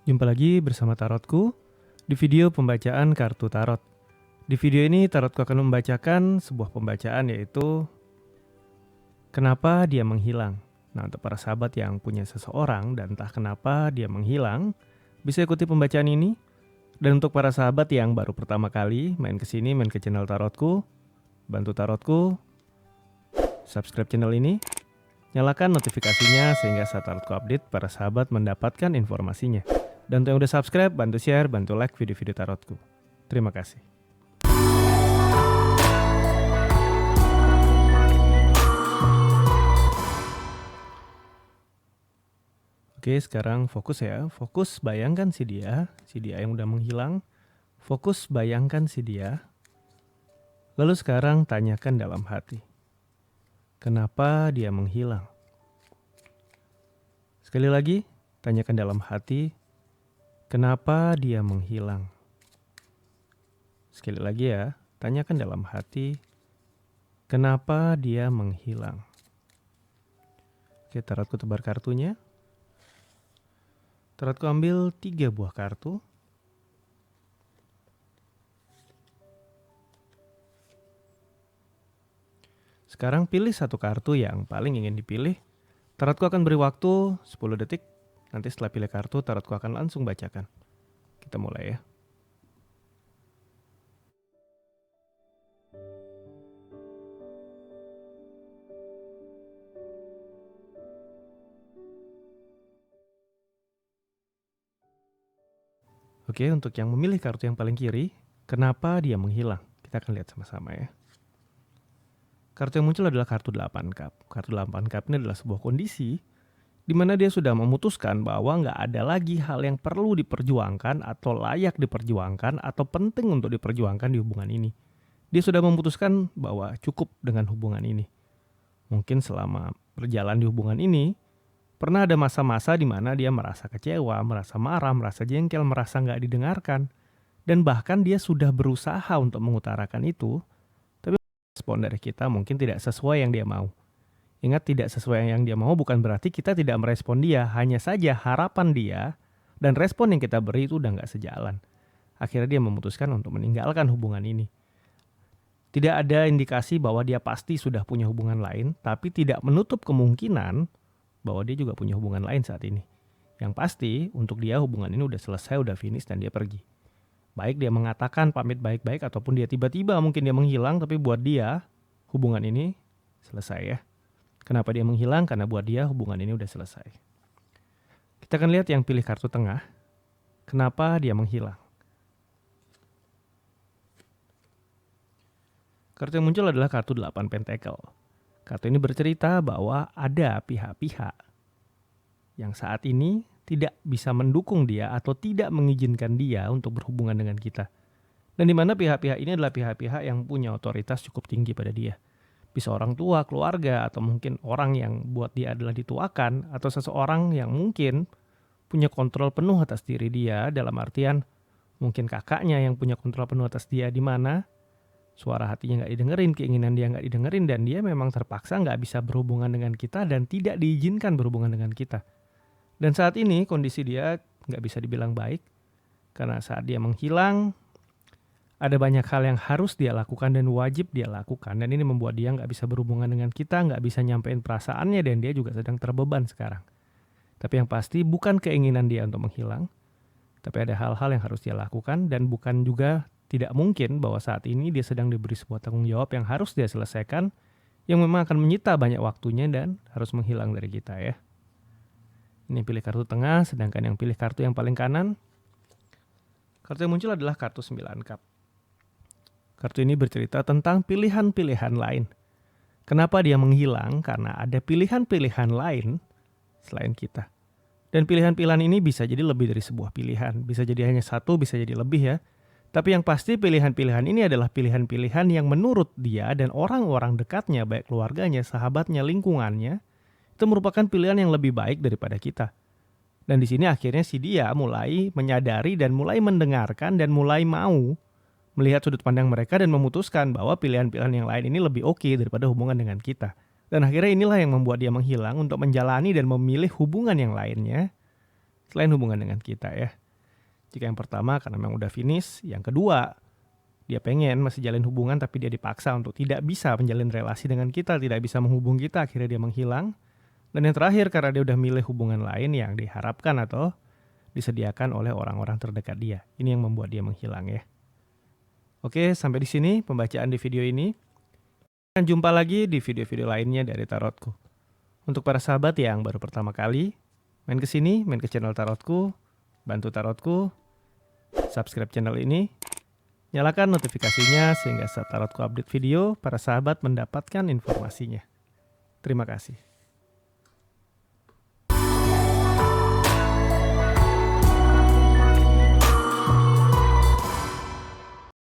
Jumpa lagi bersama Tarotku di video pembacaan kartu tarot. Di video ini Tarotku akan membacakan sebuah pembacaan yaitu kenapa dia menghilang. Nah, untuk para sahabat yang punya seseorang dan entah kenapa dia menghilang, bisa ikuti pembacaan ini. Dan untuk para sahabat yang baru pertama kali main ke sini, main ke channel Tarotku, bantu Tarotku subscribe channel ini, nyalakan notifikasinya sehingga saat Tarotku update para sahabat mendapatkan informasinya. Dan untuk yang udah subscribe, bantu share, bantu like video-video tarotku. Terima kasih. Oke, sekarang fokus ya. Fokus bayangkan si dia yang udah menghilang. Fokus bayangkan si dia. Lalu sekarang tanyakan dalam hati. Kenapa dia menghilang? Sekali lagi, tanyakan dalam hati. Kenapa dia menghilang? Sekali lagi ya, tanyakan dalam hati, kenapa dia menghilang? Oke, tarotku tebar kartunya. Tarotku ambil 3 buah kartu. Sekarang pilih satu kartu yang paling ingin dipilih. Tarotku akan beri waktu 10 detik. Nanti setelah pilih kartu, Tarotku akan langsung bacakan. Kita mulai ya. Oke, untuk yang memilih kartu yang paling kiri, kenapa dia menghilang? Kita akan lihat sama-sama ya. Kartu yang muncul adalah kartu 8 cup. Kartu 8 cup ini adalah sebuah kondisi di mana dia sudah memutuskan bahwa nggak ada lagi hal yang perlu diperjuangkan atau layak diperjuangkan atau penting untuk diperjuangkan di hubungan ini. Dia sudah memutuskan bahwa cukup dengan hubungan ini. Mungkin selama berjalan di hubungan ini, pernah ada masa-masa di mana dia merasa kecewa, merasa marah, merasa jengkel, merasa nggak didengarkan. Dan bahkan dia sudah berusaha untuk mengutarakan itu, tapi respon dari kita mungkin tidak sesuai yang dia mau. Ingat, tidak sesuai yang dia mau bukan berarti kita tidak merespon dia. Hanya saja harapan dia dan respon yang kita beri itu udah nggak sejalan. Akhirnya dia memutuskan untuk meninggalkan hubungan ini. Tidak ada indikasi bahwa dia pasti sudah punya hubungan lain, tapi tidak menutup kemungkinan bahwa dia juga punya hubungan lain saat ini. Yang pasti untuk dia hubungan ini udah selesai, udah finish dan dia pergi. Baik dia mengatakan pamit baik-baik ataupun dia tiba-tiba mungkin dia menghilang, tapi buat dia hubungan ini selesai ya. Kenapa dia menghilang? Karena buat dia hubungan ini udah selesai. Kita akan lihat yang pilih kartu tengah. Kenapa dia menghilang? Kartu yang muncul adalah kartu 8 pentacle. Kartu ini bercerita bahwa ada pihak-pihak yang saat ini tidak bisa mendukung dia atau tidak mengizinkan dia untuk berhubungan dengan kita. Dan di mana pihak-pihak ini adalah pihak-pihak yang punya otoritas cukup tinggi pada dia. Bisa orang tua, keluarga, atau mungkin orang yang buat dia adalah dituakan, atau seseorang yang mungkin punya kontrol penuh atas diri dia, dalam artian mungkin kakaknya yang punya kontrol penuh atas dia, di mana suara hatinya nggak didengerin, keinginan dia nggak didengerin, dan dia memang terpaksa nggak bisa berhubungan dengan kita dan tidak diizinkan berhubungan dengan kita. Dan saat ini kondisi dia nggak bisa dibilang baik, karena saat dia menghilang, ada banyak hal yang harus dia lakukan dan wajib dia lakukan. Dan ini membuat dia nggak bisa berhubungan dengan kita, nggak bisa nyampein perasaannya, dan dia juga sedang terbeban sekarang. Tapi yang pasti bukan keinginan dia untuk menghilang, tapi ada hal-hal yang harus dia lakukan. Dan bukan juga tidak mungkin bahwa saat ini dia sedang diberi sebuah tanggung jawab yang harus dia selesaikan, yang memang akan menyita banyak waktunya dan harus menghilang dari kita ya. Ini pilih kartu tengah, sedangkan yang pilih kartu yang paling kanan, kartu yang muncul adalah kartu 9 cup. Kartu ini bercerita tentang pilihan-pilihan lain. Kenapa dia menghilang? Karena ada pilihan-pilihan lain selain kita. Dan pilihan-pilihan ini bisa jadi lebih dari sebuah pilihan. Bisa jadi hanya satu, bisa jadi lebih ya. Tapi yang pasti pilihan-pilihan ini adalah pilihan-pilihan yang menurut dia dan orang-orang dekatnya, baik keluarganya, sahabatnya, lingkungannya, itu merupakan pilihan yang lebih baik daripada kita. Dan di sini akhirnya si dia mulai menyadari dan mulai mendengarkan dan mulai mau melihat sudut pandang mereka dan memutuskan bahwa pilihan-pilihan yang lain ini lebih oke daripada hubungan dengan kita. Dan akhirnya inilah yang membuat dia menghilang untuk menjalani dan memilih hubungan yang lainnya selain hubungan dengan kita ya. Jika yang pertama karena memang udah finish, yang kedua dia pengen masih jalin hubungan tapi dia dipaksa untuk tidak bisa menjalin relasi dengan kita, tidak bisa menghubungi kita, akhirnya dia menghilang. Dan yang terakhir karena dia udah milih hubungan lain yang diharapkan atau disediakan oleh orang-orang terdekat dia. Ini yang membuat dia menghilang ya. Oke, sampai di sini pembacaan di video ini. Dan jumpa lagi di video-video lainnya dari Tarotku. Untuk para sahabat yang baru pertama kali main ke sini, main ke channel Tarotku, bantu Tarotku, subscribe channel ini, nyalakan notifikasinya sehingga saat Tarotku update video, para sahabat mendapatkan informasinya. Terima kasih.